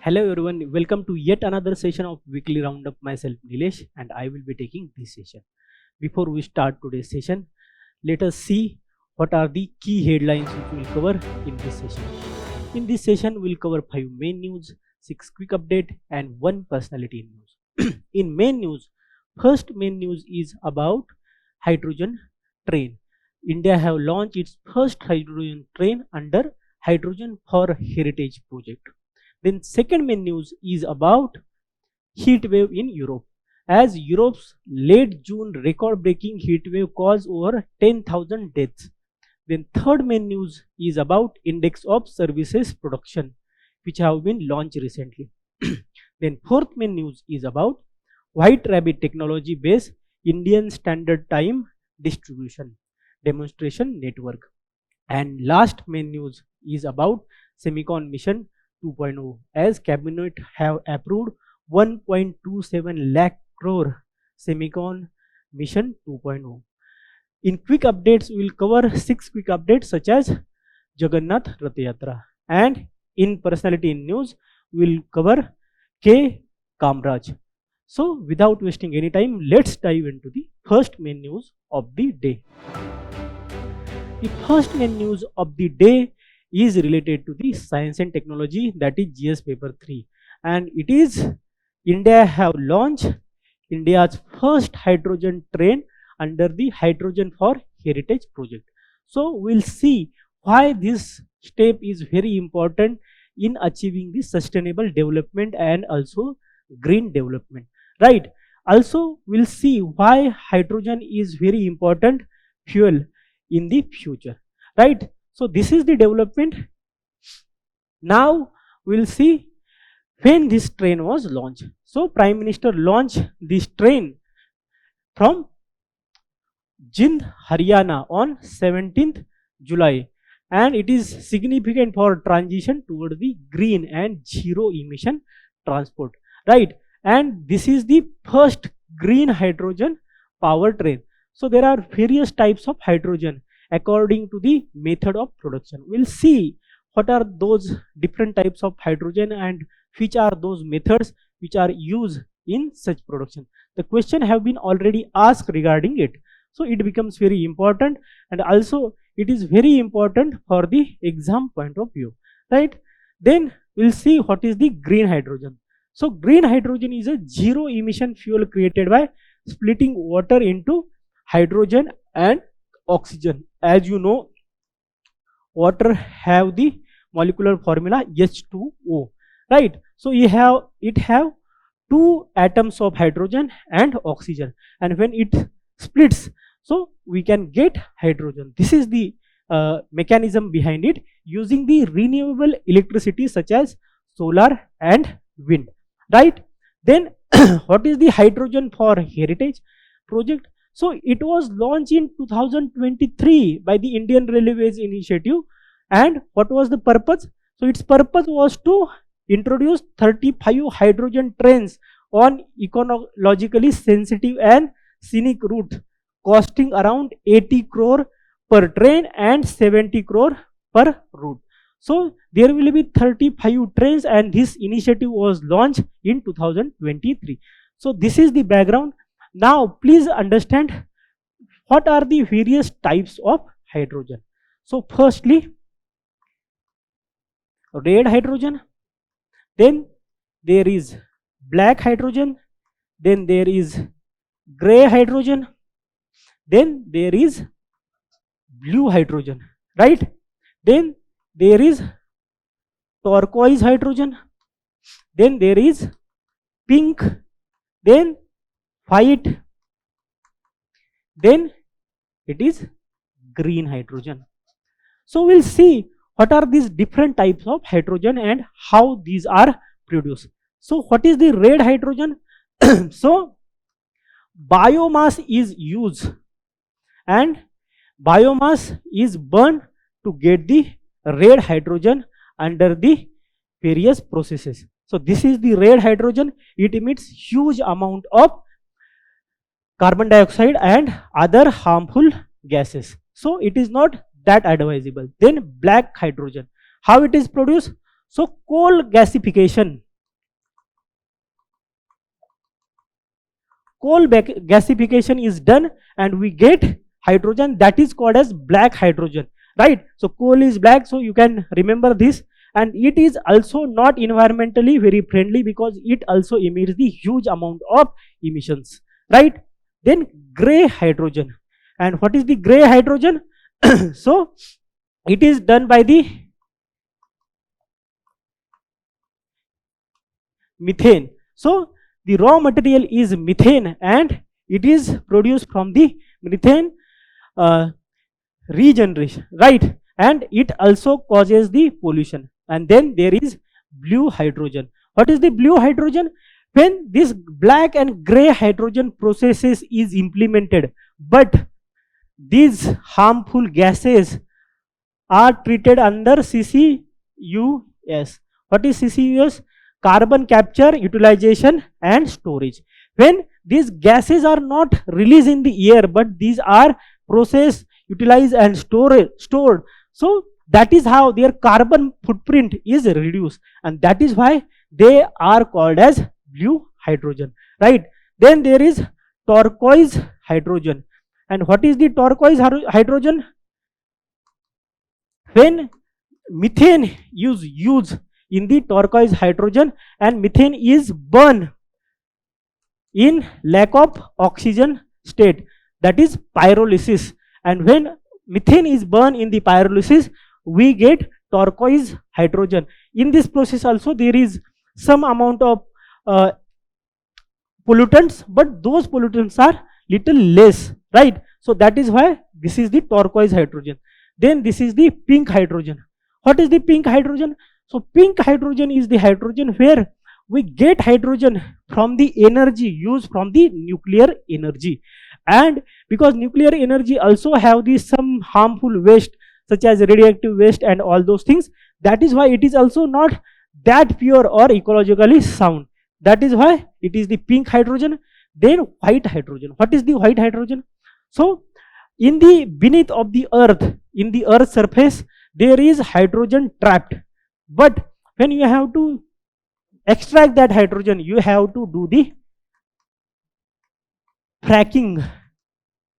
Hello everyone, welcome to yet another session of weekly roundup. Myself Nilesh and I will be taking this session. Before we start today's session, let us see what are the key headlines which we will cover in this session. In this session, we will cover 5 main news, 6 quick update and 1 personality news. In main news, first main news is about hydrogen train. India have launched its first hydrogen train under Hydrogen for Heritage project. Then second main news is about heat wave in Europe, as Europe's late June record-breaking heat wave caused over 10,000 deaths. Then third main news is about index of services production, which have been launched recently. Then fourth main news is about White Rabbit technology based Indian Standard Time distribution demonstration network. And last main news is about Semicon Mission 2.0, as cabinet have approved 1.27 lakh crore Semicon Mission 2.0. In quick updates, we will cover 6 quick updates such as Jagannath Rath Yatra, and in personality news we will cover K. Kamraj. So without wasting any time, let's dive into the first main news of the day. The first main news of the day is related to the science and technology, that is GS paper 3, and it is India have launched India's first hydrogen train under the Hydrogen for Heritage project. So we'll see why this step is very important in achieving the sustainable development and also green development, right? Also we'll see why hydrogen is very important fuel in the future, right? So this is the development. Now we'll see when this train was launched. So Prime Minister launched this train from Jind, Haryana on 17th July, and it is significant for transition toward the green and zero emission transport, right? And this is the first green hydrogen power train. So there are various types of hydrogen according to the method of production. We'll see what are those different types of hydrogen and which are those methods which are used in such production. The question have been already asked regarding it, so it becomes very important, and also it is very important for the exam point of view, right? Then we'll see what is the green hydrogen. So green hydrogen is a zero emission fuel created by splitting water into hydrogen and oxygen. As you know, water have the molecular formula H2O, right? So it have two atoms of hydrogen and oxygen, and when it splits, so we can get hydrogen. This is the mechanism behind it, using the renewable electricity such as solar and wind, right? Then what is the Hydrogen for Heritage project? So it was launched in 2023 by the Indian Railways initiative, and what was the purpose? So its purpose was to introduce 35 hydrogen trains on ecologically sensitive and scenic routes, costing around 80 crore per train and 70 crore per route. So there will be 35 trains, and this initiative was launched in 2023. So this is the background. Now please understand what are the various types of hydrogen. So firstly, red hydrogen, then there is black hydrogen, then there is gray hydrogen, then there is blue hydrogen, right? Then there is turquoise hydrogen, then there is pink, then white, then it is green hydrogen. So we'll see what are these different types of hydrogen and how these are produced. So what is the red hydrogen? So biomass is used, and biomass is burned to get the red hydrogen under the various processes. So this is the red hydrogen. It emits huge amount of carbon dioxide and other harmful gases, so it is not that advisable. Then black hydrogen, how it is produced? So coal gasification coal gasification is done and we get hydrogen, that is called as black hydrogen, right? So coal is black, so you can remember this. And it is also not environmentally very friendly because it also emits the huge amount of emissions, right? Then gray hydrogen. And what is the gray hydrogen? So it is done by the methane. So the raw material is methane and it is produced from the methane regeneration, right? And it also causes the pollution. And then there is blue hydrogen. What is the blue hydrogen? When this black and gray hydrogen processes is implemented, but these harmful gases are treated under CCUS. What is CCUS? Carbon capture, utilization and storage. When these gases are not released in the air, but these are processed, utilized and stored. So that is how their carbon footprint is reduced, and that is why they are called as blue hydrogen, right? Then there is turquoise hydrogen. And what is the turquoise hydrogen? When methane is used in the turquoise hydrogen and methane is burned in lack of oxygen state, that is pyrolysis. And when methane is burned in the pyrolysis, we get turquoise hydrogen. In this process also there is some amount of pollutants, but those pollutants are little less, right? So that is why this is the turquoise hydrogen. Then this is the pink hydrogen. What is the pink hydrogen? So pink hydrogen is the hydrogen where we get hydrogen from the energy used from the nuclear energy. And because nuclear energy also have the some harmful waste such as radioactive waste and all those things, that is why it is also not that pure or ecologically sound. That is why it is the pink hydrogen. Then white hydrogen. What is the white hydrogen? So in the beneath of the earth, in the earth's surface, there is hydrogen trapped, but when you have to extract that hydrogen, you have to do the fracking,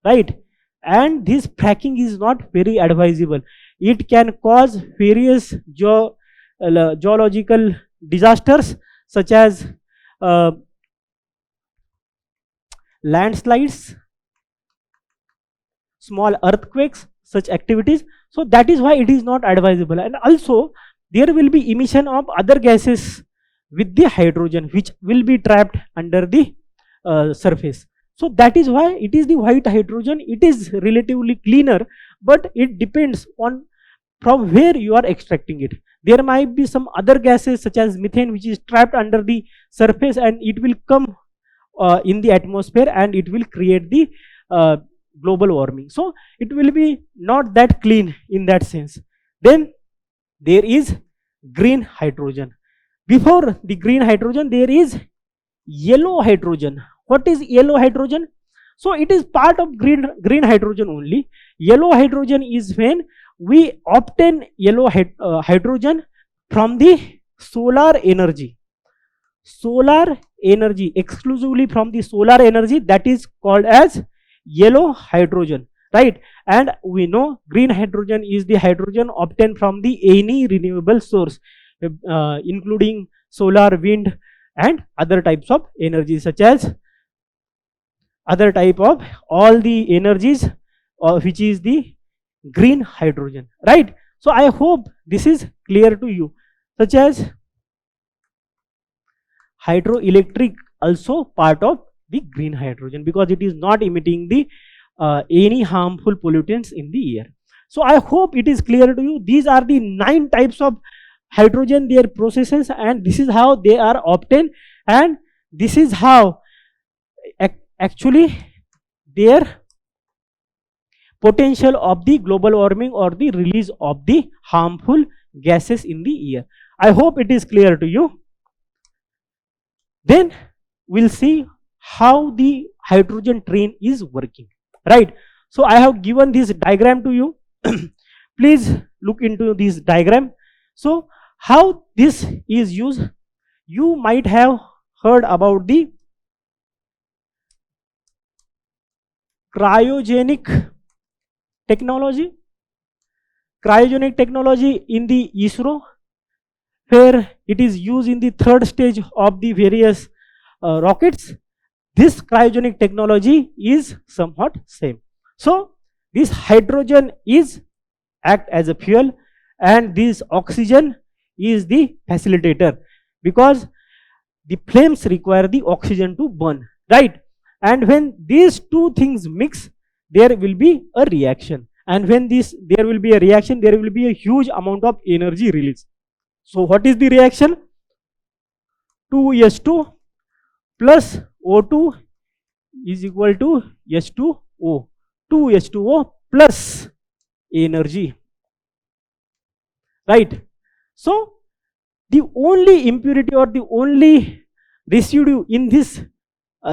right? And this fracking is not very advisable. It can cause various geological disasters such as landslides, small earthquakes, such activities. So that is why it is not advisable. And also there will be emission of other gases with the hydrogen which will be trapped under the surface. So that is why it is the white hydrogen. It is relatively cleaner, but it depends on from where you are extracting it. There might be some other gases such as methane which is trapped under the surface and it will come in the atmosphere and it will create the global warming. So it will be not that clean in that sense. Then there is green hydrogen. Before the green hydrogen there is yellow hydrogen. What is yellow hydrogen? So it is part of green hydrogen only. Yellow hydrogen is when we obtain yellow hydrogen from the solar energy. Solar energy, exclusively from the solar energy, that is called as yellow hydrogen, right? And we know green hydrogen is the hydrogen obtained from the any renewable source, including solar, wind and other types of energy, such as other type of all the energies which is the green hydrogen, right? So I hope this is clear to you, such as hydroelectric also part of the green hydrogen because it is not emitting the any harmful pollutants in the air. So I hope it is clear to you. These are the 9 types of hydrogen, their processes, and this is how they are obtained, and this is how actually their potential of the global warming or the release of the harmful gases in the air. I hope it is clear to you. Then we'll see how the hydrogen train is working, right? So I have given this diagram to you. Please look into this diagram. So how this is used, you might have heard about the cryogenic technology. Cryogenic technology in the ISRO, where it is used in the third stage of the various rockets. This cryogenic technology is somewhat same. So this hydrogen is act as a fuel and this oxygen is the facilitator, because the flames require the oxygen to burn, right? And when these two things mix, there will be a reaction, and when there will be a reaction, there will be a huge amount of energy release. So what is the reaction? 2H2 plus O2 is equal to H2O. 2H2O plus energy, right? So the only impurity or the only residue in this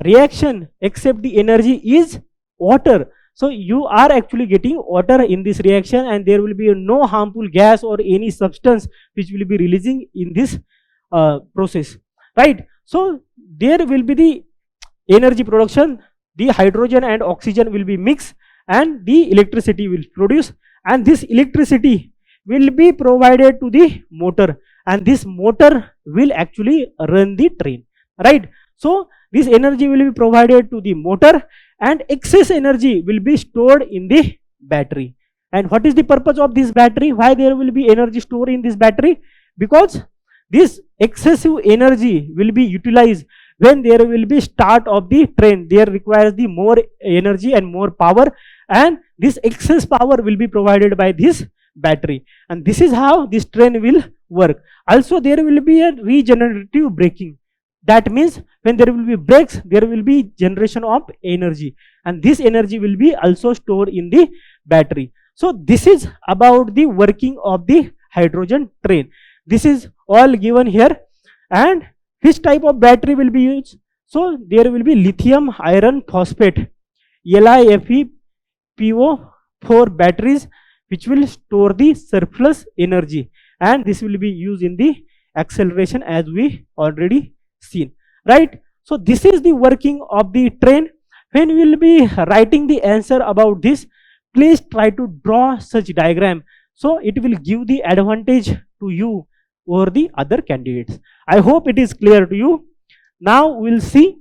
reaction except the energy is water. So you are actually getting water in this reaction, and there will be no harmful gas or any substance which will be releasing in this process, right? So there will be the energy production, the hydrogen and oxygen will be mixed and the electricity will produce, and this electricity will be provided to the motor, and this motor will actually run the train, right? So this energy will be provided to the motor and excess energy will be stored in the battery. And what is the purpose of this battery? Why there will be energy stored in this battery? Because this excessive energy will be utilized when there will be start of the train. There requires the more energy and more power, and this excess power will be provided by this battery, and this is how this train will work. Also there will be a regenerative braking. That means when there will be brakes, there will be generation of energy, and this energy will be also stored in the battery. So this is about the working of the hydrogen train. This is all given here. And which type of battery will be used? So there will be lithium iron phosphate, LiFePO4 batteries, which will store the surplus energy, and this will be used in the acceleration as we already seen, right? So this is the working of the train. When we will be writing the answer about this, please try to draw such diagram, so it will give the advantage to you over the other candidates. I hope it is clear to you. Now we will see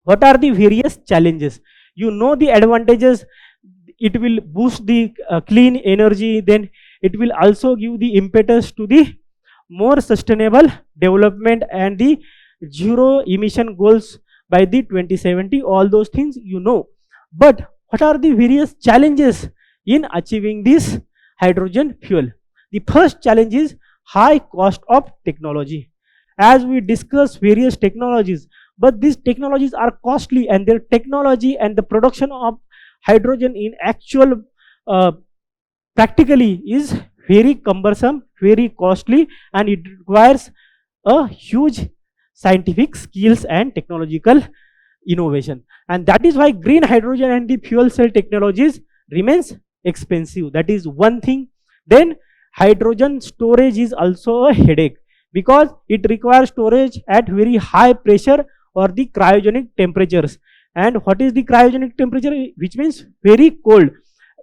what are the various challenges. You know the advantages. It will boost the clean energy, then it will also give the impetus to the more sustainable development and the zero emission goals by the 2070. All those things you know. But what are the various challenges in achieving this hydrogen fuel? The first challenge is high cost of technology. As we discuss various technologies, but these technologies are costly, and their technology and the production of hydrogen in actual practically is very cumbersome, very costly, and it requires a huge scientific skills and technological innovation. And that is why green hydrogen and the fuel cell technologies remains expensive. That is one thing. Then hydrogen storage is also a headache, because it requires storage at very high pressure or the cryogenic temperatures. And what is the cryogenic temperature? Which means very cold,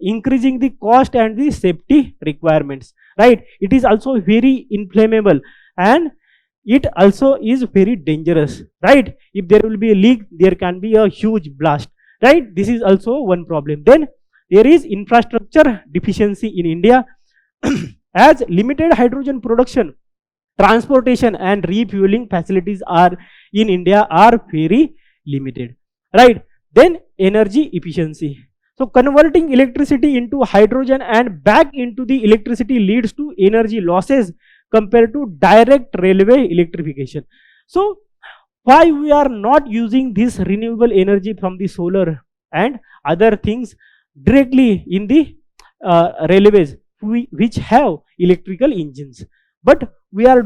increasing the cost and the safety requirements, right? It is also very inflammable, and it also is very dangerous, right? If there will be a leak, there can be a huge blast, right? This is also one problem. Then there is infrastructure deficiency in India as limited hydrogen production, transportation and refueling facilities are in India are very limited, right? Then energy efficiency. So converting electricity into hydrogen and back into the electricity leads to energy losses compared to direct railway electrification. So why we are not using this renewable energy from the solar and other things directly in the railways which have electrical engines, but we are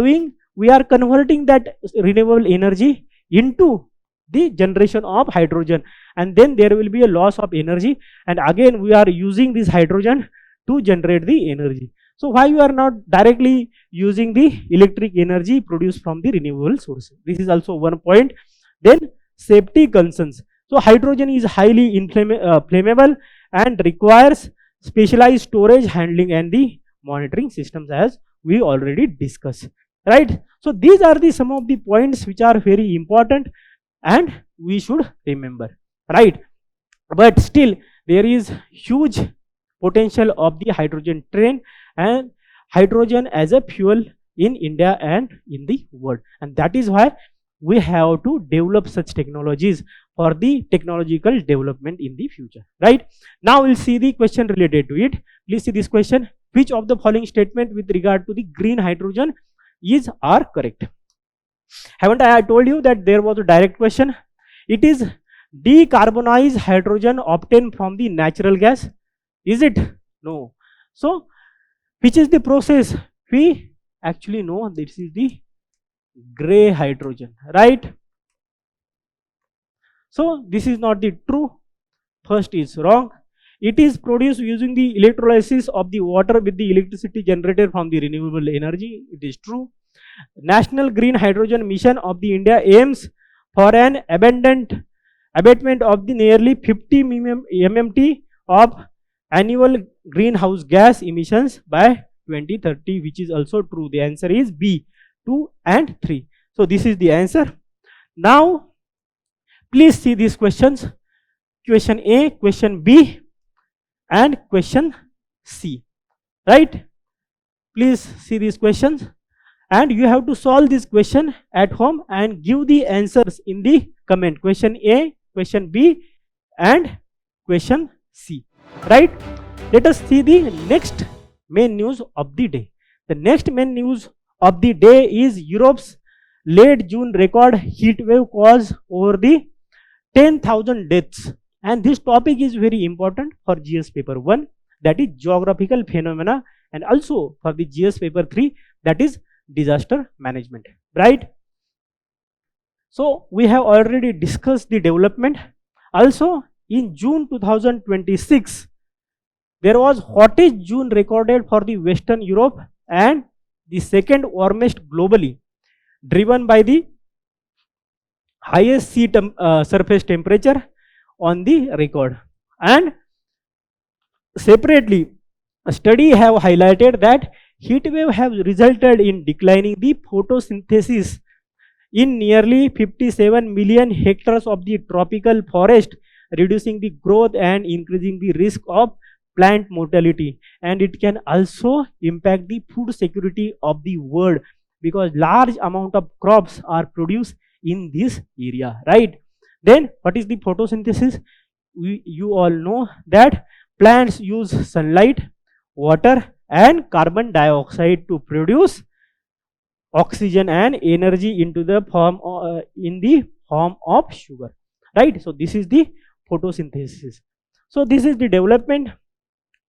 converting that renewable energy into the generation of hydrogen, and then there will be a loss of energy, and again we are using this hydrogen to generate the energy. So why you are not directly using the electric energy produced from the renewable sources? This is also one point. Then safety concerns. So hydrogen is highly flammable and requires specialized storage, handling and the monitoring systems, as we already discussed, right? So these are the some of the points which are very important and we should remember, right? But still there is huge potential of the hydrogen train and hydrogen as a fuel in India and in the world, and that is why we have to develop such technologies for the technological development in the future, right? Now we'll see the question related to it. Please see this question: which of the following statement with regard to the green hydrogen is are correct? Haven't I told you that there was a direct question? It is decarbonized hydrogen obtained from the natural gas. Is it? No. So which is the process? We actually know this is the gray hydrogen, right? So this is not the true. First is wrong. It is produced using the electrolysis of the water with the electricity generated from the renewable energy. It is true. National Green Hydrogen Mission of the India aims for an abatement of the nearly 50 MMT of annual greenhouse gas emissions by 2030, which is also true. The answer is B, 2 and 3. So this is the answer. Now please see these questions: question A, question B and question C, right? Please see these questions and you have to solve this question at home and give the answers in the comment. Question A, question B and question C, right? Let us see the next main news of the day. The next main news of the day is Europe's late June record heat wave caused over the 10,000 deaths, and this topic is very important for GS paper 1, that is geographical phenomena, and also for the GS paper 3, that is disaster management, right? So we have already discussed the development. Also in June 2026 there was hottest June recorded for the Western Europe and the second warmest globally, driven by the highest surface temperature on the record. And separately, a study have highlighted that heat wave have resulted in declining the photosynthesis in nearly 57 million hectares of the tropical forest, reducing the growth and increasing the risk of plant mortality. And it can also impact the food security of the world, because large amount of crops are produced in this area, right? Then what is the photosynthesis? You all know that plants use sunlight, water and carbon dioxide to produce oxygen and energy into the form in the form of sugar, right? So this is the photosynthesis. So this is the development.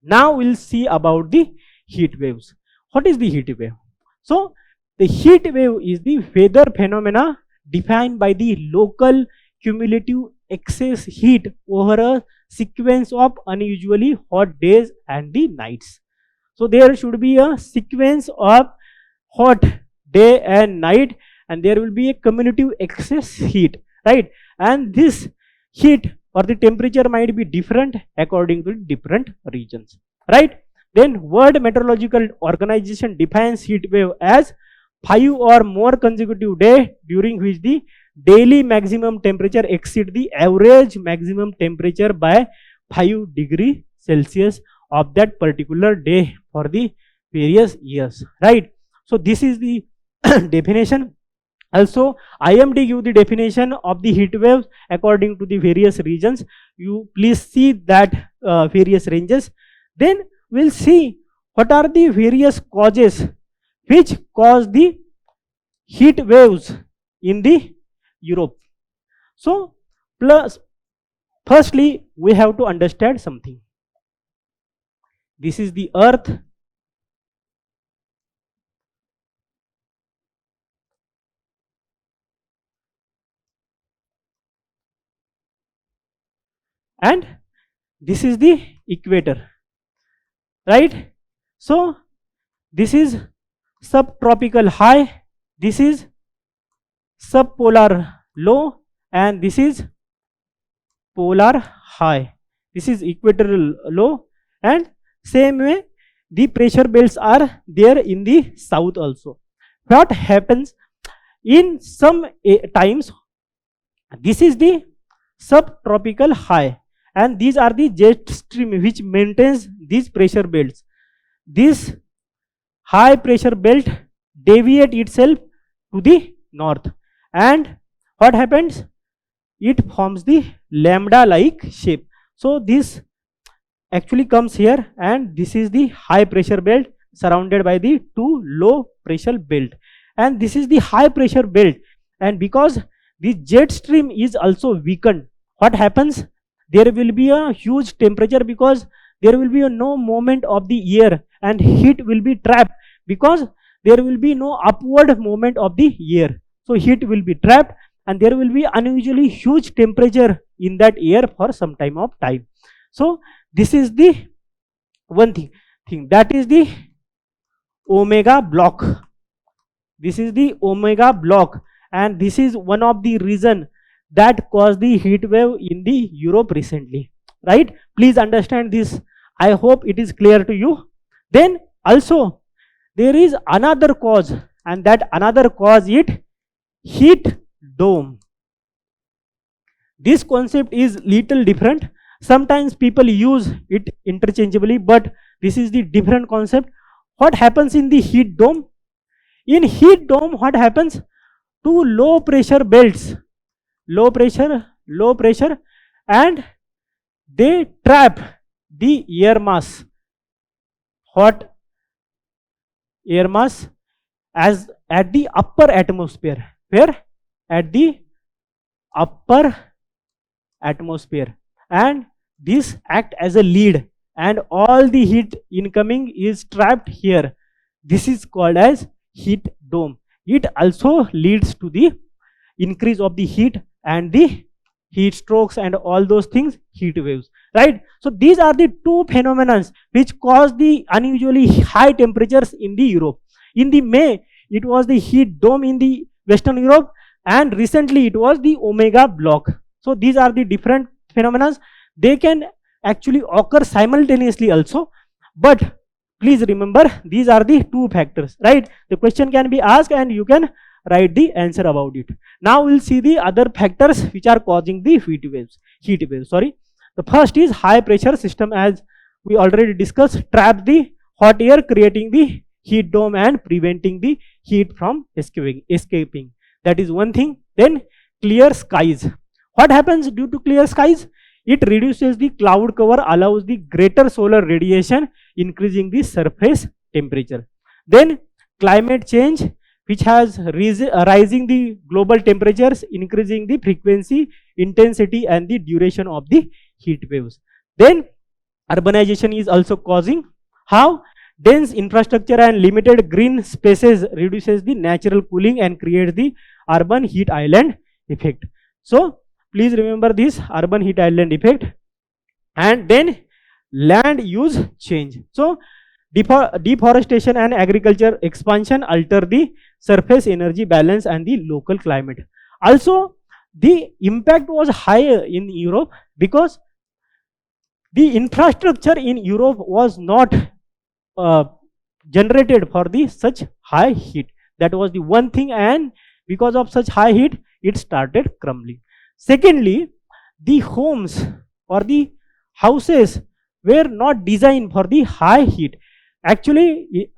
Now we'll see about the heat waves. What is the heat wave? So the heat wave is the weather phenomena defined by the local cumulative excess heat over a sequence of unusually hot days and the nights. So there should be a sequence of hot day and night, and there will be a cumulative excess heat, right? And this heat or the temperature might be different according to different regions, right? Then World Meteorological Organization defines heat wave as 5 or more consecutive days during which the daily maximum temperature exceeds the average maximum temperature by 5 degrees Celsius of that particular day for the various years, right? So this is the definition. Also IMD give the definition of the heat waves according to the various regions. You please see that various ranges. Then we'll see what are the various causes which cause the heat waves in the Europe. So firstly we have to understand something. This is the earth, and this is the equator, right? So this is subtropical high, this is subpolar low, and this is polar high. This is equatorial low, and same way the pressure belts are there in the south also. What happens in some times, this is the subtropical high, and these are the jet stream which maintains these pressure belts. This high pressure belt deviate itself to the north, and what happens, it forms the lambda like shape. So this actually comes here, and this is the high pressure belt surrounded by the two low pressure belt, and this is the high pressure belt. And because the jet stream is also weakened, what happens, there will be a huge temperature, because there will be no movement of the air, and heat will be trapped because there will be no upward movement of the air. So heat will be trapped, and there will be unusually huge temperature in that air for some time of time. So this is the one thing that is the omega block. This is the omega block, and this is one of the reason that caused the heat wave in the Europe recently, right? Please understand this. I hope it is clear to you. Then also there is another cause, and that another cause is heat dome. This concept is little different. Sometimes people use it interchangeably, but this is the different concept. What happens in the heat dome? In heat dome, what happens? Two low pressure belts, low pressure, and they trap the air mass, hot air mass, as at the upper atmosphere. Where? At the upper atmosphere, and this act as a lead, and all the heat incoming is trapped here. This is called as heat dome. It also leads to the increase of the heat and the heat strokes and all those things, heat waves, right? So these are the two phenomena which cause the unusually high temperatures in the Europe. In the May, it was the heat dome in the Western Europe, and recently it was the omega block. So these are the different phenomena. They can actually occur simultaneously also, but please remember these are the two factors, right? The question can be asked and you can write the answer about it. Now we'll see the other factors which are causing the heat waves. The first is high pressure system, as we already discussed, trap the hot air, creating the heat dome and preventing the heat from escaping. That is one thing. Then clear skies. What happens due to clear skies? It reduces the cloud cover, allows the greater solar radiation, increasing the surface temperature. Then climate change, which has rising the global temperatures, increasing the frequency, intensity and the duration of the heat waves. Then urbanization is also causing. How? Dense infrastructure and limited green spaces reduces the natural cooling and creates the urban heat island effect. So please remember this urban heat island effect. And then land use change. So deforestation and agriculture expansion alter the surface energy balance and the local climate. Also the impact was higher in Europe because the infrastructure in Europe was not generated for the such high heat. That was the one thing, and because of such high heat it started crumbling. Secondly, the homes or the houses were not designed for the high heat. Actually,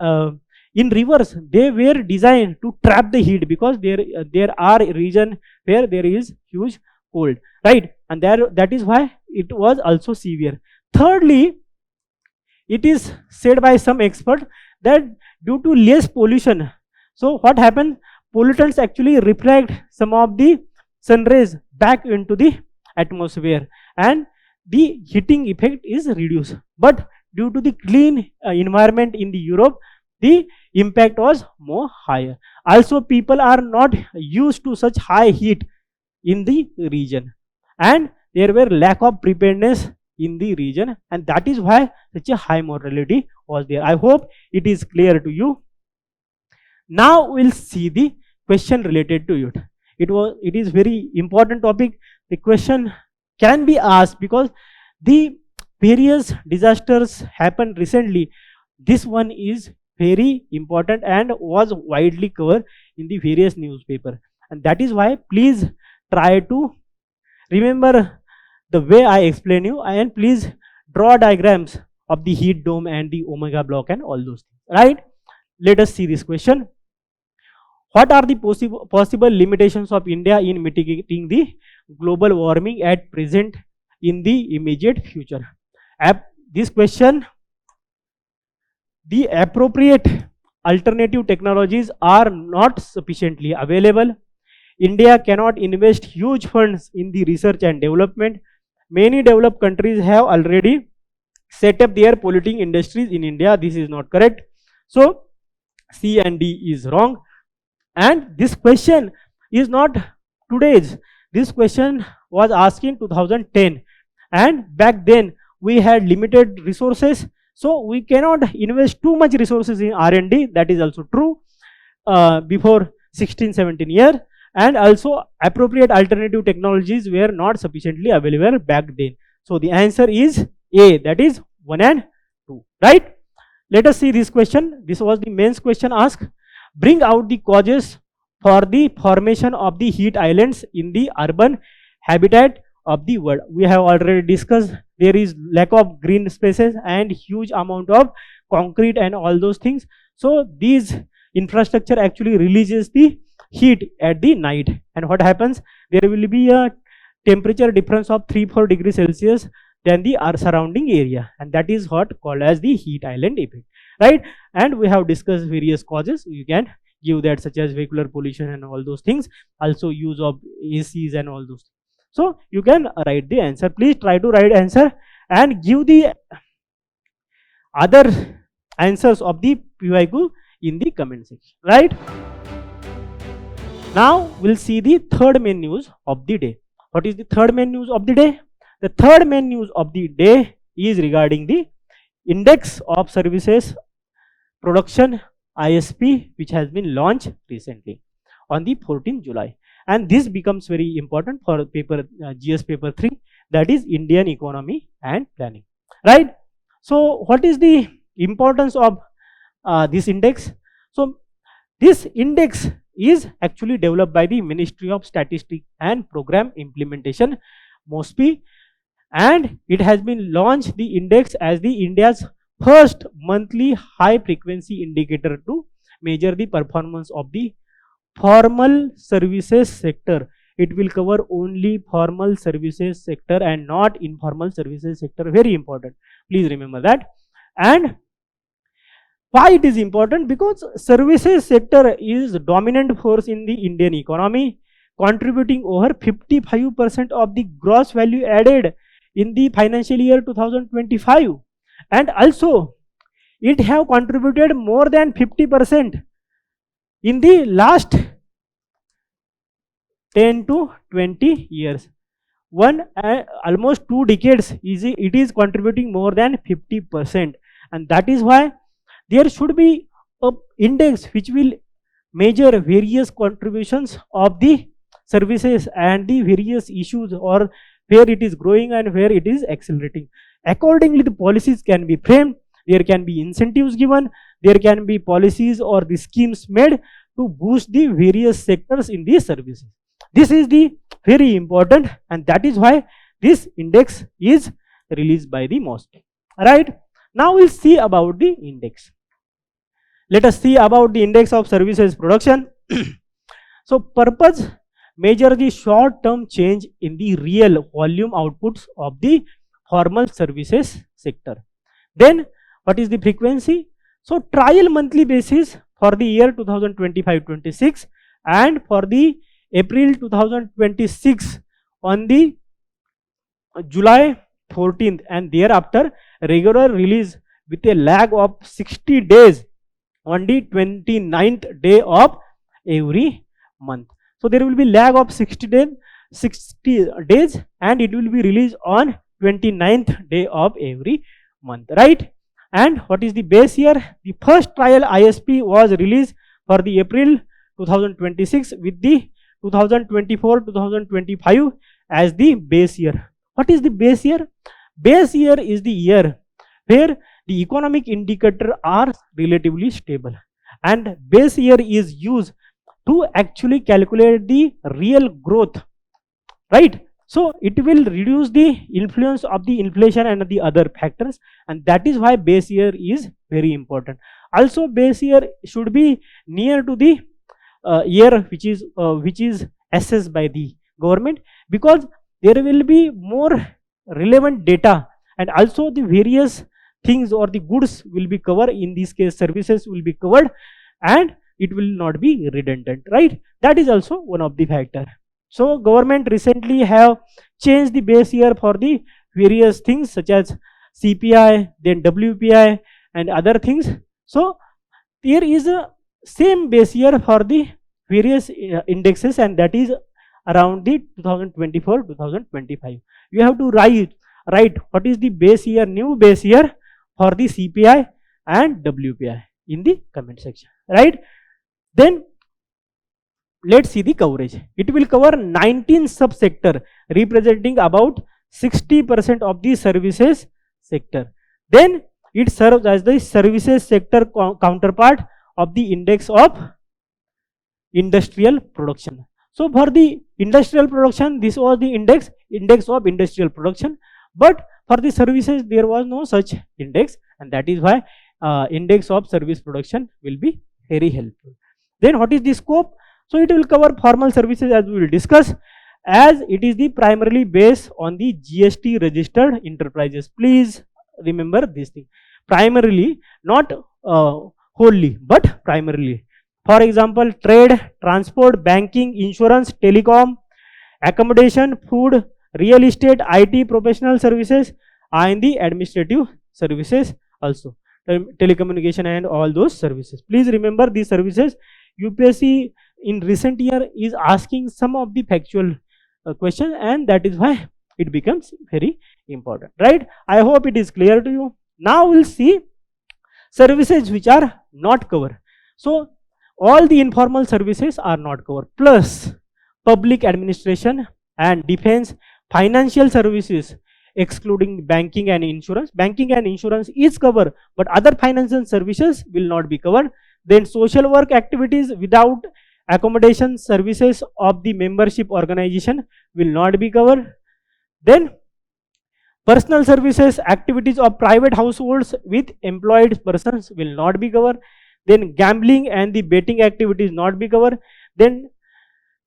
in reverse, they were designed to trap the heat, because there are regions where there is huge cold, right? And that is why it was also severe. Thirdly, it is said by some expert that due to less pollution, so what happened? Pollutants actually reflect some of the sun rays back into the atmosphere, and the heating effect is reduced. But due to the clean environment in the Europe, the impact was more higher. Also, people are not used to such high heat in the region, and there were lack of preparedness in the region, and that is why such a high mortality was there. I hope it is clear to you. Now we'll see the question related to it. It is very important topic. The question can be asked because the various disasters happened recently. This one is very important and was widely covered in the various newspaper, and that is why please try to remember the way I explain you, and please draw diagrams of the heat dome and the omega block and all those things, right? Let us see this question. What are the possible limitations of India in mitigating the global warming at present in the immediate future? This question, the appropriate alternative technologies are not sufficiently available. India cannot invest huge funds in the research and development. Many developed countries have already set up their polluting industries in India. This is not correct. So C and D is wrong. And this question is not today's. This question was asked in 2010, and back then we had limited resources, so we cannot invest too much resources in R&D. That is also true before 16-17 years, and also appropriate alternative technologies were not sufficiently available back then. So the answer is A, that is 1 and 2, right? Let us see this question. This was the mains question asked. Bring out the causes for the formation of the heat islands in the urban habitat of the world. We have already discussed there is lack of green spaces and huge amount of concrete and all those things. So these infrastructure actually releases the heat at the night, and what happens, there will be a temperature difference of 3-4 degrees Celsius than the surrounding area, and that is what called as the heat island effect, right? And we have discussed various causes. You can give that, such as vehicular pollution and all those things, also use of ACs and all those things. So you can write the answer. Please try to write answer and give the other answers of the PYQ in the comment section, right? Now we'll see the third main news of the day. What is the third main news of the day? The third main news of the day is regarding the Index of Services Production, ISP, which has been launched recently on the 14th July. And this becomes very important for paper GS paper 3, that is Indian Economy and Planning, right? So what is the importance of this index? So this index is actually developed by the Ministry of Statistics and Program Implementation, MOSPI, and it has been launched the index as the India's first monthly high frequency indicator to measure the performance of the formal services sector. It will cover only formal services sector and not informal services sector. Very important, please remember that. And why it is important? Because services sector is dominant force in the Indian economy, contributing over 55% of the gross value added in the financial year 2025, and also it have contributed more than 50% in the last 10 to 20 years. Almost 2 decades it is contributing more than 50%, and that is why there should be a index which will measure various contributions of the services and the various issues, or where it is growing and where it is accelerating. Accordingly, the policies can be framed, there can be incentives given, there can be policies or the schemes made to boost the various sectors in these services. This is the very important, and that is why this index is released by the MOSPI. Right? Now we'll see about the index. Let us see about the Index of Services Production. So purpose, measure the short-term change in the real volume outputs of the formal services sector. Then what is the frequency? So trial monthly basis for the year 2025-26 and for the April 2026 on the July 14th, and thereafter regular release with a lag of 60 days on the 29th day of every month. So there will be lag of 60 days and it will be released on 29th day of every month, right? And what is the base year? The first trial ISP was released for the April 2026 with the 2024-2025 as the base year. What is the base year? Base year is the year where the economic indicator are relatively stable, and base year is used to actually calculate the real growth, right? So it will reduce the influence of the inflation and the other factors, and that is why base year is very important. Also base year should be near to the year which is assessed by the government, because there will be more relevant data, and also the various things or the goods will be covered. In this case services will be covered, and it will not be redundant, right? That is also one of the factor. So government recently have changed the base year for the various things such as CPI, then WPI and other things. So there is a same base year for the various indexes, and that is around the 2024-2025. You have to write what is the base year, new base year for the CPI and WPI in the comment section, right? Then let's see the coverage. It will cover 19 subsector representing about 60% of the services sector. Then it serves as the services sector counterpart of the index of industrial production. So for the industrial production, this was the index of industrial production, but for the services there was no such index, and that is why index of service production will be very helpful. Then what is the scope? So it will cover formal services, as we will discuss, as it is the primarily based on the GST registered enterprises. Please remember this thing, primarily, not wholly, but primarily. For example, trade, transport, banking, insurance, telecom, accommodation, food, real estate, IT, professional services, and the administrative services also, telecommunication and all those services. Please remember these services. UPSC in recent year is asking some of the factual questions, and that is why it becomes very important, right? I hope it is clear to you. Now we'll see services which are not covered. So all the informal services are not covered, plus public administration and defense, financial services excluding banking and insurance. Banking and insurance is covered, but other financial services will not be covered. Then social work activities without accommodation services of the membership organization will not be covered. Then personal services activities of private households with employed persons will not be covered. Then gambling and the betting activities not be covered. Then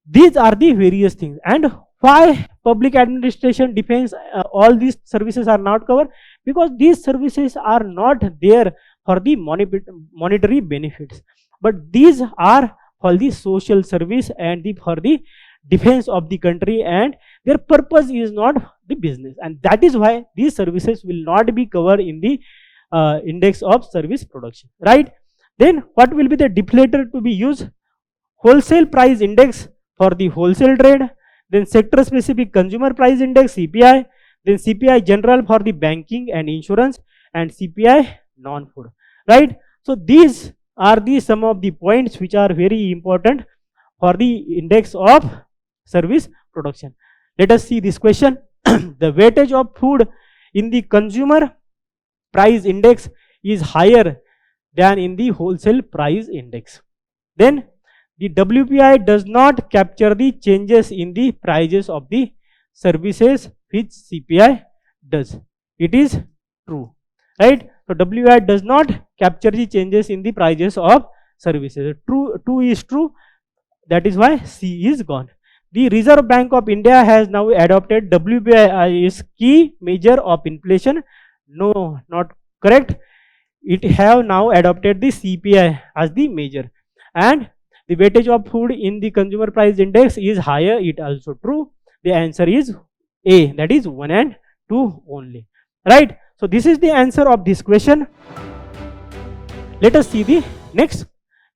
these are the various things. And why public administration, defense, all these services are not covered? Because these services are not there for the monetary benefits, but these are for the social service and for the defense of the country, and their purpose is not the business, and that is why these services will not be covered in the index of service production, right? Then what will be the deflator to be used? Wholesale price index for the wholesale trade, then sector specific consumer price index CPI, then CPI general for the banking and insurance, and CPI non-food, right? So these are the some of the points which are very important for the index of service production. Let us see this question. The weightage of food in the consumer price index is higher than in the wholesale price index. Then the WPI does not capture the changes in the prices of the services which CPI does. It is true, right? So WPI does not capture the changes in the prices of services. True, 2 is true. That is why C is gone. The Reserve Bank of India has now adopted WPI as key measure of inflation. No, not correct. It have now adopted the CPI as the measure, and the weightage of food in the consumer price index is higher. It also true. The answer is A, that is 1 and 2 only, right? So this is the answer of this question. Let us see the next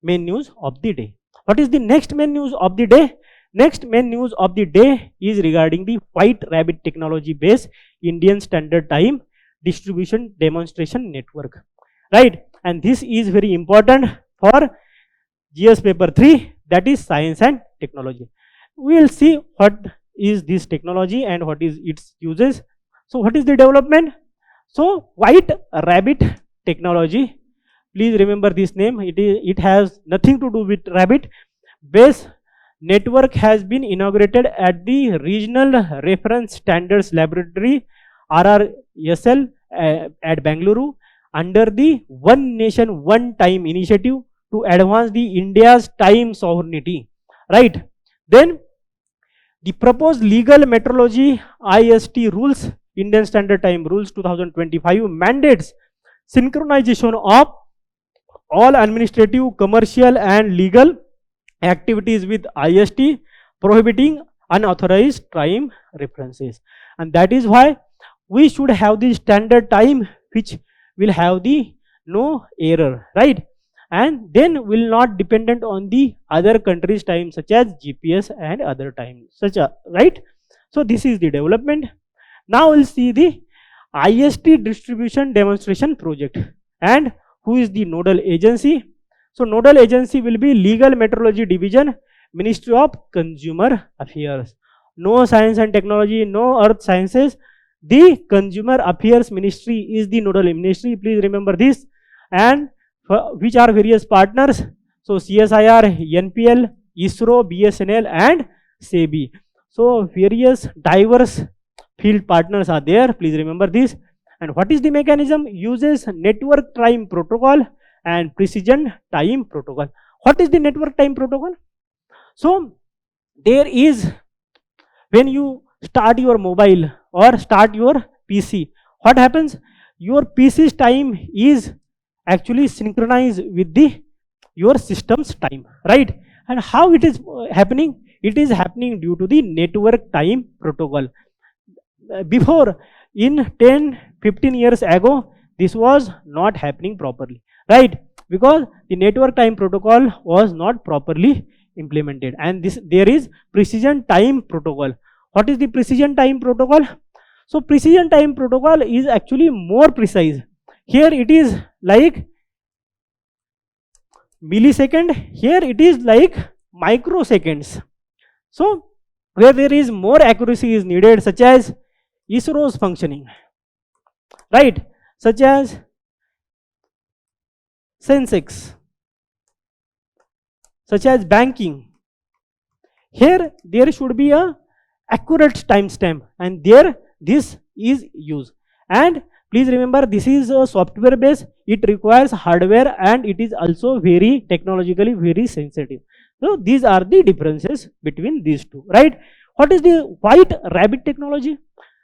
main news of the day. What is the next main news of the day? Next main news of the day is regarding the White Rabbit technology based Indian Standard Time Distribution Demonstration Network, right? And this is very important for GS paper 3, that is science and technology. We will see what is this technology and what is its uses. So what is the development? So white rabbit technology, please remember this name. It has nothing to do with rabbit. Base network has been inaugurated at the Regional Reference Standards Laboratory RRSL at Bangalore under the One Nation One Time initiative to advance the India's time sovereignty, right? Then the proposed legal metrology IST rules, Indian Standard Time Rules 2025, mandates synchronization of all administrative, commercial and legal activities with IST, prohibiting unauthorized time references. And that is why we should have the standard time which will have the no error, right? And then will not dependent on the other countries' time such as GPS and other time such a, right? So this is the development. Now we'll see the IST distribution demonstration project and who is the nodal agency. So nodal agency will be Legal Metrology Division, Ministry of Consumer Affairs. No science and technology, no earth sciences. The Consumer Affairs Ministry is the nodal ministry. Please remember this. And which are various partners? So CSIR, NPL, ISRO, BSNL and SEBI. So various diverse field partners are there. Please remember this. And what is the mechanism? Uses network time protocol and precision time protocol. What is the network time protocol? So there is, when you start your mobile or start your PC, what happens? Your PC's time is actually synchronized with the your system's time, right? And how it is happening? It is happening due to the network time protocol. Before, in 10-15 years ago, this was not happening properly, right? Because the network time protocol was not properly implemented, and there is precision time protocol. What is the precision time protocol? So precision time protocol is actually more precise. Here it is like millisecond, here it is like microseconds. So where there is more accuracy is needed, such as ISRO's functioning, right? Such as Sensex, such as banking. Here there should be a accurate timestamp, and there this is used. And please remember, this is a software based, it requires hardware and it is also very technologically very sensitive. So these are the differences between these two, right? What is the white rabbit technology?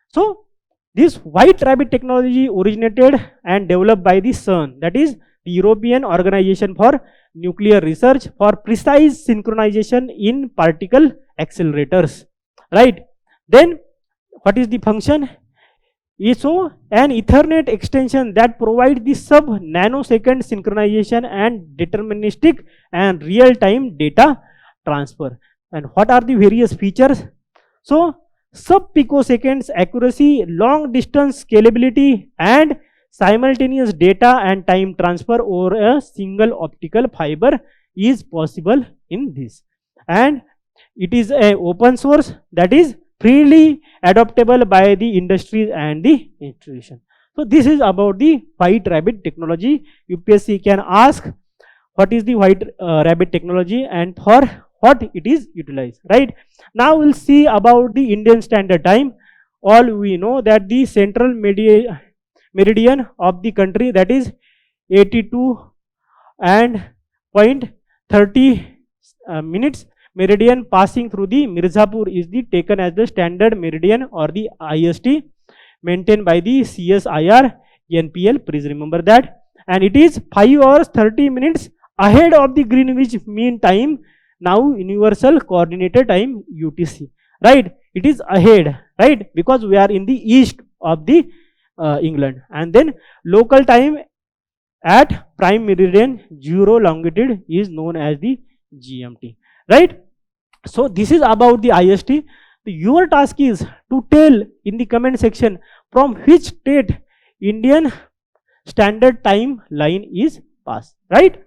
So this white rabbit technology originated and developed by the CERN, that is the European Organization for Nuclear Research, for precise synchronization in particle accelerators, right? Then what is the function? So an Ethernet extension that provides the sub-nanosecond synchronization and deterministic and real-time data transfer. And what are the various features? So sub-picoseconds accuracy, long distance scalability and simultaneous data and time transfer over a single optical fiber is possible in this. And it is a open source, that is freely adoptable by the industries and the institution. So this is about the white rabbit technology. UPSC can ask what is the white rabbit technology and for what it is utilized, right? Now we'll see about the Indian Standard Time. All we know that the central meridian of the country, that is 82 and 0.30 minutes meridian passing through the Mirzapur is the taken as the standard meridian or the IST maintained by the CSIR NPL. Please remember that. And it is 5 hours 30 minutes ahead of the Greenwich Mean Time, now Universal Coordinated Time UTC, right? It is ahead, right? Because we are in the east of the England. And then local time at prime meridian 0 longitude is known as the GMT, right? So this is about the IST. Your task is to tell in the comment section from which state Indian Standard Time line is passed, right?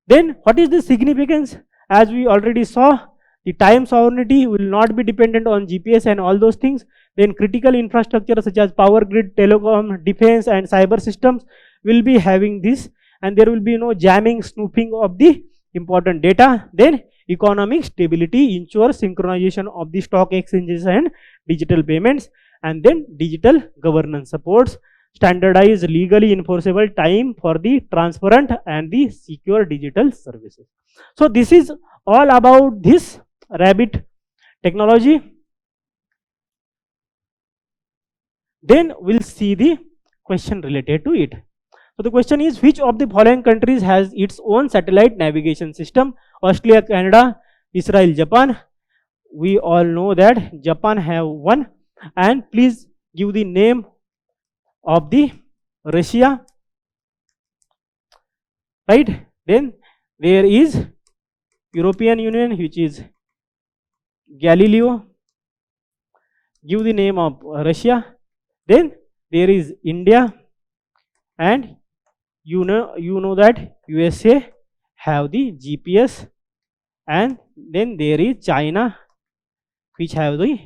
Then what is the significance? As we already saw, The time sovereignty will not be dependent on GPS and all those things. Then critical infrastructure such as power grid, telecom, defense and cyber systems will be having this, and there will be no jamming, snooping of the important data. Then economic stability ensures synchronization of the stock exchanges and digital payments. And then digital governance supports standardized, legally enforceable time for the transparent and the secure digital services. So this is all about this rabbit technology. Then we'll see the question related to it. So the question is, which of the following countries has its own satellite navigation system? Australia, Canada, Israel, Japan. We all know that Japan have one. And please give the name of the Russia, right? Then there is European Union, which is Galileo. Give the name of Russia. Then there is India, and you know that USA have the GPS, and then there is China, which have the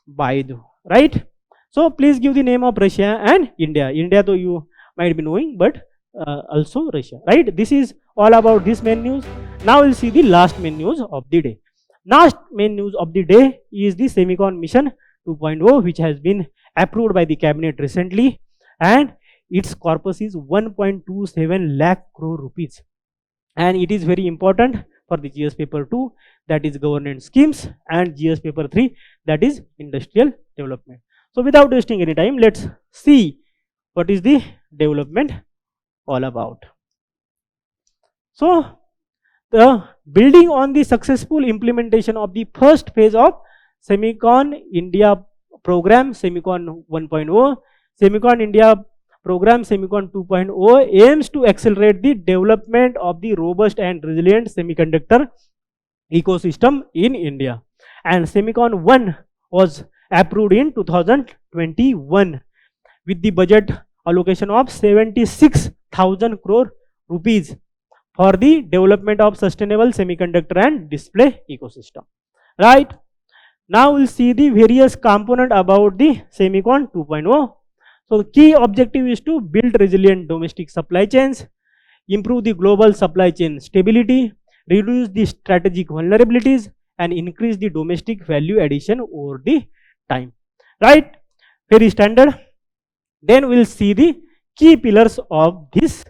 Baidu, right? So please give the name of Russia and India. India though you might be knowing, but also Russia, right? This is all about this main news. Now we'll see the last main news of the day. Last main news of the day is the Semicon Mission 2.0, which has been approved by the cabinet recently, and its corpus is 1.27 lakh crore rupees, and it is very important for the GS paper 2, that is governance schemes, and GS paper 3, that is industrial development. So without wasting any time, let's see what is the development all about. So the building on the successful implementation of the first phase of Semicon India program, Semicon 1.0, Semicon India program, Semicon 2.0 aims to accelerate the development of the robust and resilient semiconductor ecosystem in India. And Semicon 1 was approved in 2021 with the budget allocation of 76,000 crore rupees for the development of sustainable semiconductor and display ecosystem, right? Now we'll see the various component about the Semicon 2.0. So the key objective is to build resilient domestic supply chains, improve the global supply chain stability, reduce the strategic vulnerabilities, and increase the domestic value addition over the time, right? Very standard. Then we'll see the key pillars of this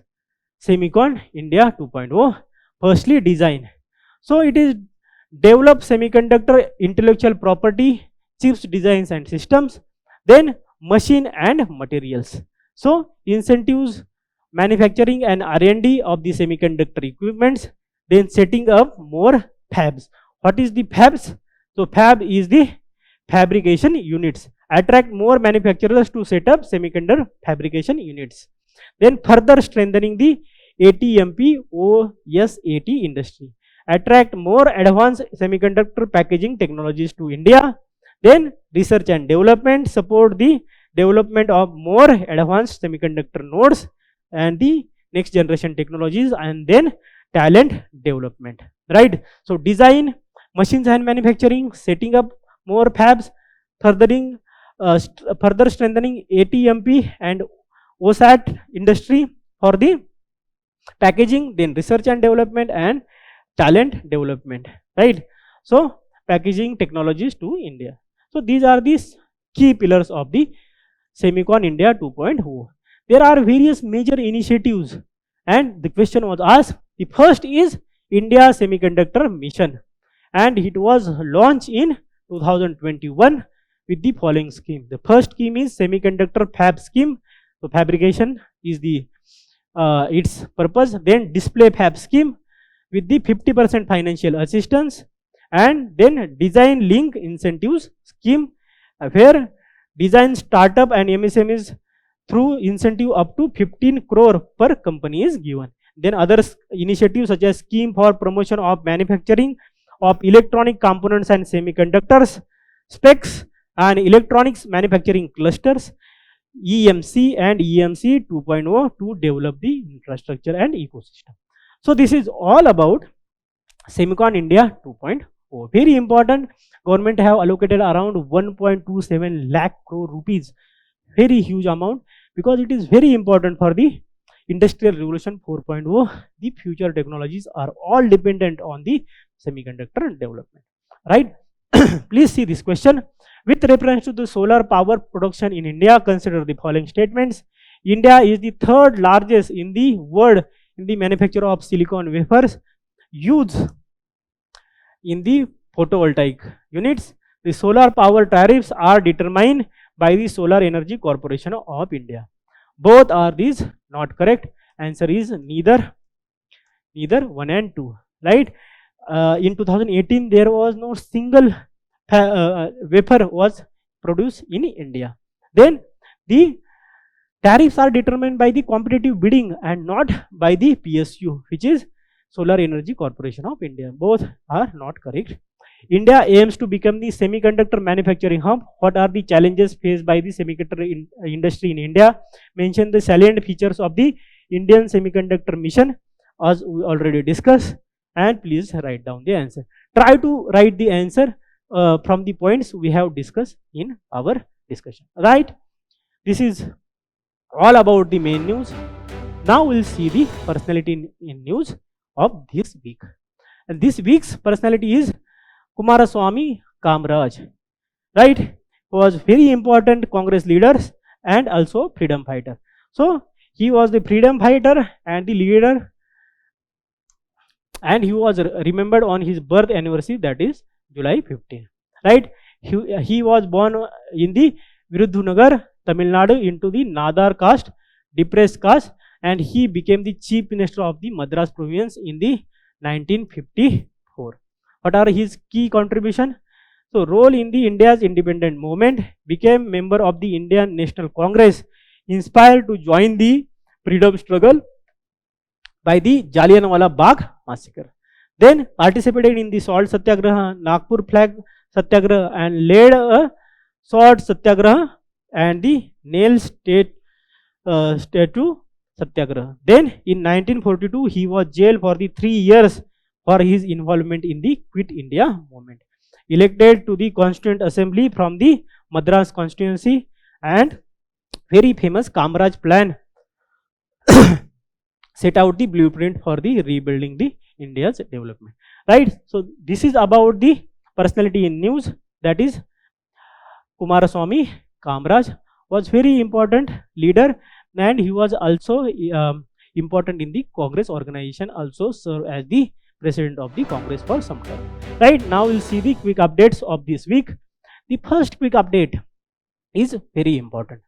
Semicon India 2.0. Firstly, design. So it is develop semiconductor intellectual property, chips, designs and systems. Then machine and materials. So incentives manufacturing and R&D of the semiconductor equipments. Then setting up more fabs. What is the fabs? So fab is the fabrication units. Attract more manufacturers to set up semiconductor fabrication units. Then further strengthening the ATMP OSAT industry. Attract more advanced semiconductor packaging technologies to India. Then research and development, support the development of more advanced semiconductor nodes and the next generation technologies. And then talent development, right? So design, machines and manufacturing, setting up more fabs, further strengthening ATMP and OSAT industry for the packaging, then research and development and talent development, right? So packaging technologies to India. So these are these key pillars of the Semicon India 2.0. There are various major initiatives, and the question was asked. The first is India Semiconductor Mission, and it was launched in 2021 with the following scheme. The first scheme is Semiconductor Fab Scheme. So fabrication is the its purpose. Then display fab scheme with the 50% financial assistance, and then design link incentives scheme where design startup and MSMEs through incentive up to 15 crore per company is given. Then other initiatives such as scheme for promotion of manufacturing of electronic components and semiconductors, specs and electronics manufacturing clusters, EMC and EMC 2.0 to develop the infrastructure and ecosystem. So this is all about Semicon India 2.0. Oh, very important. Government have allocated around 1.27 lakh crore rupees. Very huge amount, because it is very important for the industrial revolution 4.0. The future technologies are all dependent on the semiconductor development, right? Please see this question. With reference to the solar power production in India, consider the following statements. India is the third largest in the world in the manufacture of silicon wafers used in the photovoltaic units. The solar power tariffs are determined by the Solar Energy Corporation of India. Both are these not correct. Answer is neither 1 and 2, right? In 2018 there was no single wafer was produced in India. Then the tariffs are determined by the competitive bidding and not by the PSU, which is Solar Energy Corporation of India. Both are not correct. India aims to become the semiconductor manufacturing hub. What are the challenges faced by the semiconductor industry in India? Mention the salient features of the Indian Semiconductor Mission, as we already discussed, and please write down the answer. Try to write the answer from the points we have discussed in our discussion, right? This is all about the main news. Now we'll see the personality in news of this week. And this week's personality is Kumaraswamy Kamraj, right? Was very important Congress leaders and also freedom fighter. So he was the freedom fighter and the leader, and he was remembered on his birth anniversary, that is July 15, right? He was born in the Virudhunagar, Tamil Nadu, into the Nadar caste, depressed caste, and he became the chief minister of the Madras province in the 1954. What are his key contribution? So role in the India's independent movement, became member of the Indian National Congress, inspired to join the freedom struggle by the Jallianwala Bagh massacre. Then participated in the salt satyagraha, Nagpur flag satyagraha, and led a sword satyagraha and the nail statue satyagraha. Then in 1942 he was jailed for the 3 years for his involvement in the Quit India movement. Elected to the Constituent Assembly from the Madras constituency, and very famous Kamraj plan set out the blueprint for the rebuilding the India's development, right? So this is about the personality in news, that is Kumaraswamy Kamraj was very important leader, and he was also important in the Congress organization, also served as the president of the Congress for some time, right? Now we'll see the quick updates of this week. The first quick update is very important.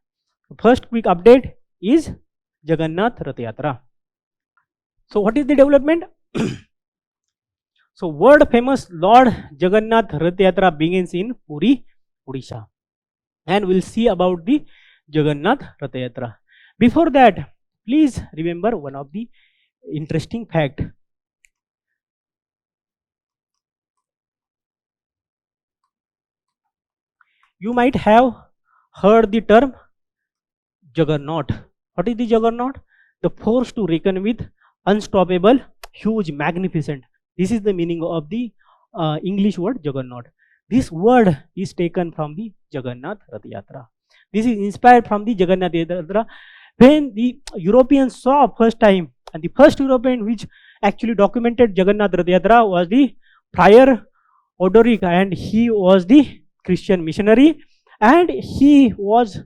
The first quick update is Jagannath Rath Yatra. So what is the development? So world famous Lord Jagannath Rath Yatra begins in Puri, Odisha, and we'll see about the Jagannath Rath Yatra. Before that, please remember one of the interesting fact. You might have heard the term Juggernaut. What is the Juggernaut? The force to reckon with, unstoppable, huge, magnificent. This is the meaning of the English word Juggernaut. This word is taken from the Jagannath Rath Yatra. This is inspired from the Jagannath Yatra. When the Europeans saw first time, and the first European which actually documented Jagannath Rath Yatra was the Friar Odoric, and he was the Christian missionary, and he was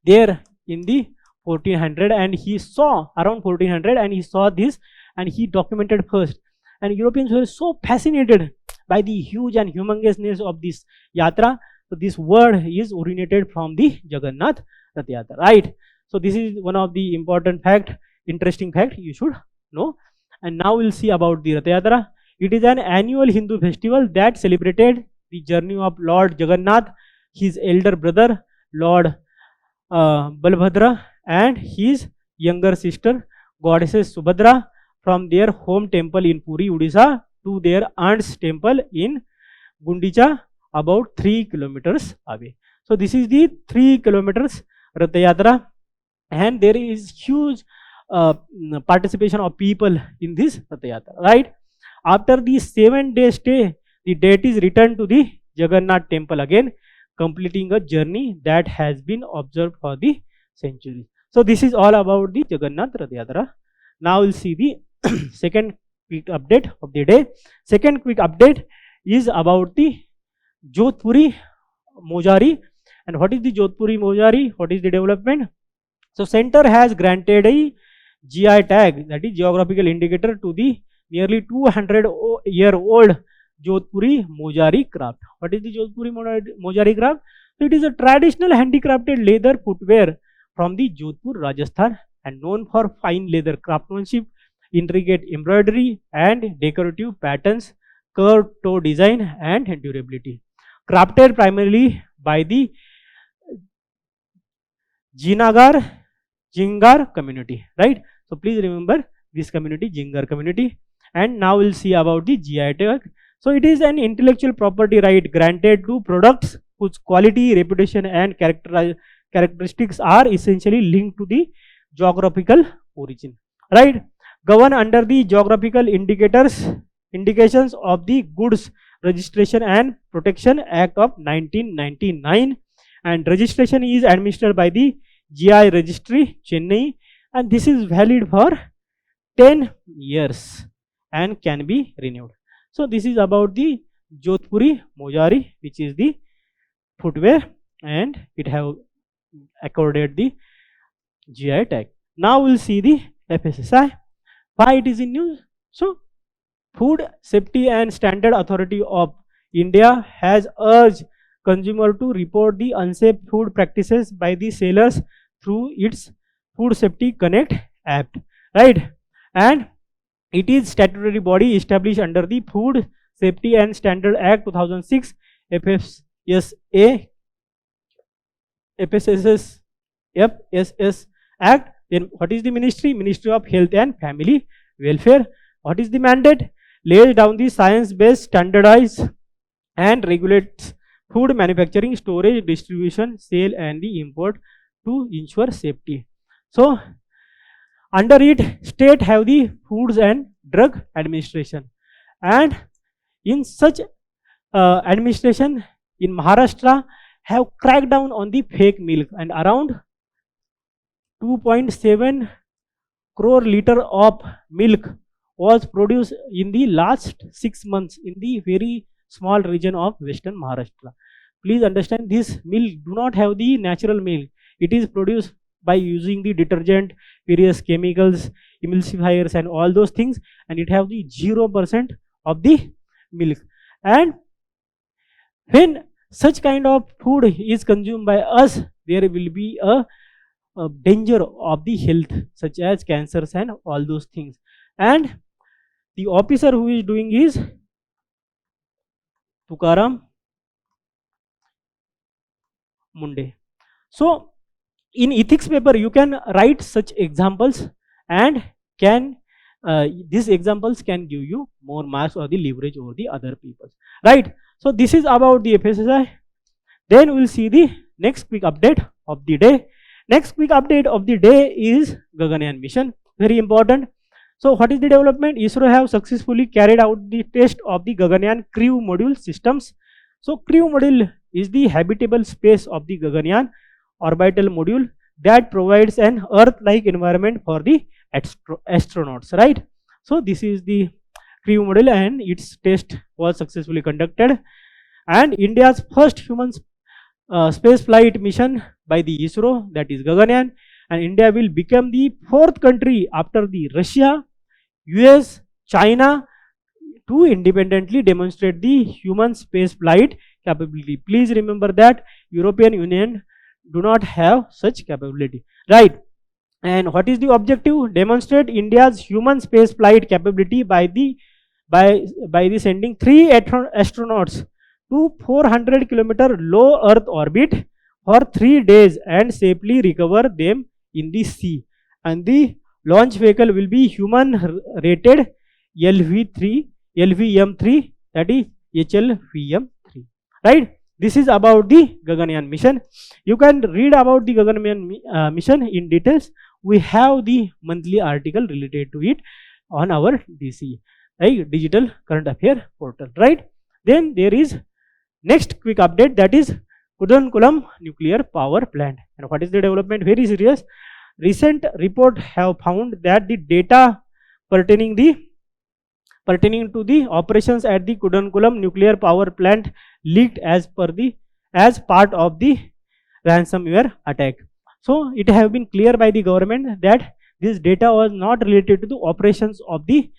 there in the 1400, and he saw around 1400, and he saw this, and he documented first, and Europeans were so fascinated by the huge and humongousness of this yatra. So this word is originated from the Jagannath Rath Yatra, right? So this is one of the important fact, interesting fact you should know. And now we'll see about the Rath Yatra. It is an annual Hindu festival that celebrated the journey of Lord Jagannath, his elder brother Lord Balbhadra, and his younger sister goddesses Subhadra, from their home temple in Puri, Odisha, to their aunt's temple in Gundicha, about 3 kilometers away. So this is the 3 kilometers Rath Yatra, and there is huge participation of people in this Rath Yatra, right? After the 7-day stay, the deity is returned to the Jagannath temple again, completing a journey that has been observed for the centuries. So this is all about the Jagannath Rath Yatra. Now we'll see the second quick update of the day. Second quick update is about the Jodhpuri Mojari. And what is the Jodhpuri Mojari? What is the development? So center has granted a GI tag, that is geographical indicator, to the nearly 200-year-old Jodhpuri Mojari craft. What is the Jodhpuri Mojari craft? So it is a traditional handicrafted leather footwear from the Jodhpur, Rajasthan, and known for fine leather craftsmanship, intricate embroidery and decorative patterns, curved toe design and durability. Crafted primarily by the Jingar community, right? So please remember this community, Jingar community. And now we'll see about the GI tag. So it is an intellectual property right granted to products whose quality, reputation and characteristics are essentially linked to the geographical origin, right? Govern under the geographical indications of the Goods Registration and Protection Act of 1999, and registration is administered by the GI Registry, Chennai, and this is valid for 10 years and can be renewed. So this is about the Jodhpuri Mojari, which is the footwear, and it have accorded the GI tag. Now we'll see the FSSAI. Why it is in news? So Food Safety and Standard Authority of India has urged consumer to report the unsafe food practices by the sellers through its Food Safety Connect app, right? And it is statutory body established under the Food Safety and Standard Act 2006, FSS Act. Then what is the ministry? Ministry of Health and Family Welfare. What is the mandate? Lays down the science-based, standardized and regulates food manufacturing, storage, distribution, sale and the import to ensure safety. So under it, state have the Foods and Drug Administration, and in such administration in Maharashtra have cracked down on the fake milk, and around 2.7 crore liter of milk was produced in the last 6 months in the very small region of Western Maharashtra. Please understand, this milk do not have the natural milk. It is produced by using the detergent, various chemicals, emulsifiers and all those things, and it have the 0% of the milk. And when such kind of food is consumed by us, there will be a danger of the health such as cancers and all those things. And the officer who is doing is Tukaram Munde. So in ethics paper you can write such examples, and can these examples can give you more marks or the leverage over the other people, right? So this is about the FSSAI. Then we will see the next quick update of the day. Next quick update of the day is Gaganyaan mission, very important. So what is the development? ISRO have successfully carried out the test of the Gaganyaan crew module systems. So crew module is the habitable space of the Gaganyaan orbital module that provides an Earth-like environment for the astronauts, right? So this is the crew module, and its test was successfully conducted. And India's first human space flight mission by the ISRO, that is Gaganyaan, and India will become the 4th country after the Russia, US, China to independently demonstrate the human space flight capability. Please remember that European Union do not have such capability, right? And what is the objective? Demonstrate India's human space flight capability by the sending 3 astronauts to 400 km low Earth orbit for 3 days and safely recover them in the sea. And the launch vehicle will be human rated LVM3, that is HLVM3, right? This is about the Gaganyaan mission. You can read about the Gaganyaan mission in details. We have the monthly article related to it on our DC, right, Digital Current Affair portal, right? Then there is next quick update, that is Kudankulam nuclear power plant. And what is the development? Very serious. Recent report have found that the data pertaining to the operations at the Kudankulam nuclear power plant leaked as part of the ransomware attack. So it have been clear by the government that this data was not related to the operations of the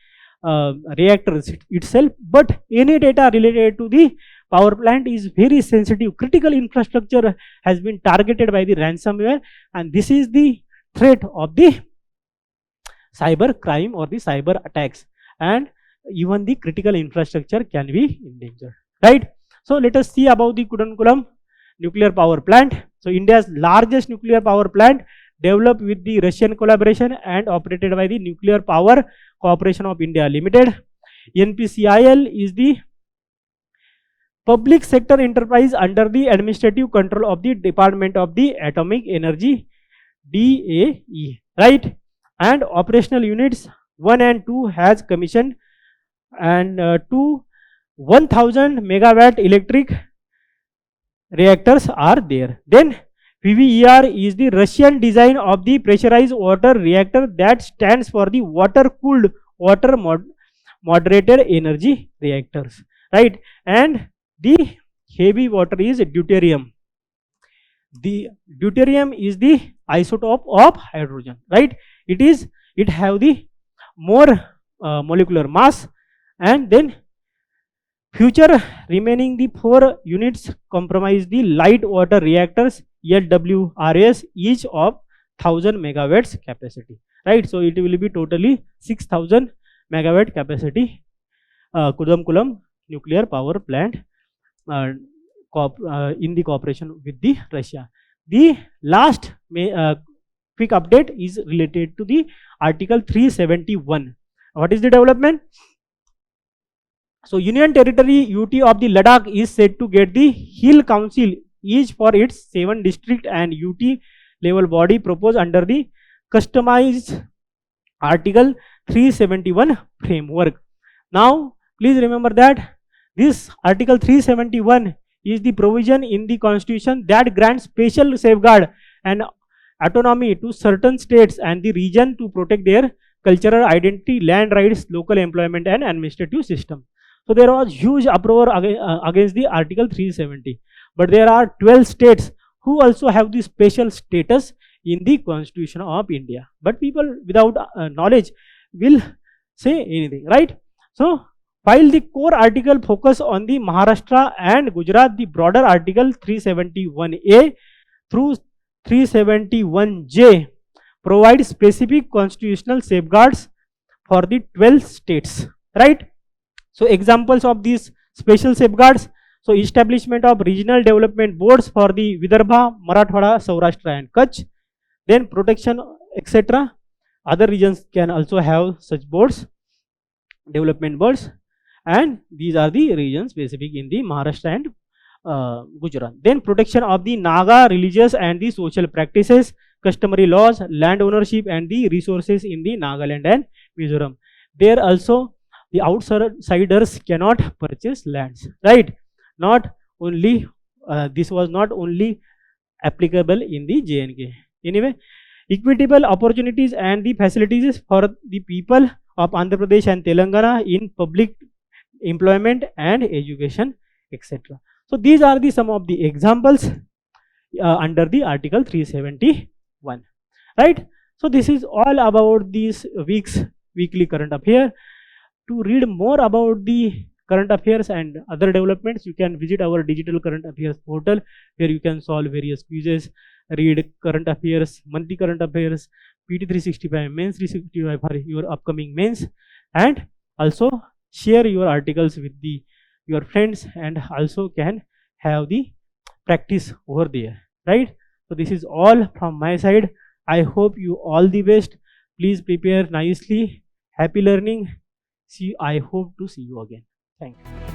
reactors itself, but any data related to the power plant is very sensitive. Critical infrastructure has been targeted by the ransomware, and this is the threat of the cyber crime or the cyber attacks, and even the critical infrastructure can be endangered, right? So let us see about the Kudankulam nuclear power plant. So India's largest nuclear power plant, developed with the Russian collaboration and operated by the Nuclear Power Corporation of India Limited. NPCIL is the public sector enterprise under the administrative control of the Department of the Atomic Energy, DAE, right? And operational units 1 and 2 has commissioned, and 1000 megawatt electric reactors are there. Then PVER is the Russian design of the pressurized water reactor that stands for the water cooled water moderated energy reactors, right? And the heavy water is deuterium. The deuterium is the isotope of hydrogen, right? It have the more molecular mass, and then future remaining the 4 units comprise the light water reactors LWRS, each of 1000 megawatts capacity, right? So it will be totally 6000 megawatt capacity Kudankulam nuclear power plant in the cooperation with the Russia. The last quick update is related to the Article 371. What is the development? So Union Territory UT of the Ladakh is said to get the Hill Council, each for its 7 district and UT level body proposed under the customized Article 371 framework. Now please remember that this Article 371 is the provision in the Constitution that grants special safeguard and autonomy to certain states and the region to protect their cultural identity, land rights, local employment and administrative system. So there was huge uproar against the Article 370, but there are 12 states who also have the special status in the Constitution of India, but people without knowledge will say anything, right? So while the core article focus on the Maharashtra and Gujarat, the broader Article 371A through 371J provide specific constitutional safeguards for the 12 states, right? So examples of these special safeguards: so establishment of regional development boards for the Vidarbha, Marathwada, Saurashtra and Kutch, then protection etc. Other regions can also have such boards, development boards, and these are the regions specific in the Maharashtra and Gujarat. Then protection of the Naga religious and the social practices, customary laws, land ownership and the resources in the Nagaland and Mizoram. There also the outsiders cannot purchase lands, right? Not only this was not only applicable in the JNK. Anyway, equitable opportunities and the facilities for the people of Andhra Pradesh and Telangana in public employment and education, etc. So these are the some of the examples under the Article 371, right? So this is all about this week's weekly current affair. To read more about the current affairs and other developments, you can visit our digital current affairs portal, where you can solve various quizzes, read current affairs, monthly current affairs, PT 365, mains 365 for your upcoming mains, and also share your articles with your friends, and also can have the practice over there, right? So this is all from my side. I hope you all the best. Please prepare nicely. Happy learning. I hope to see you again. Thank you.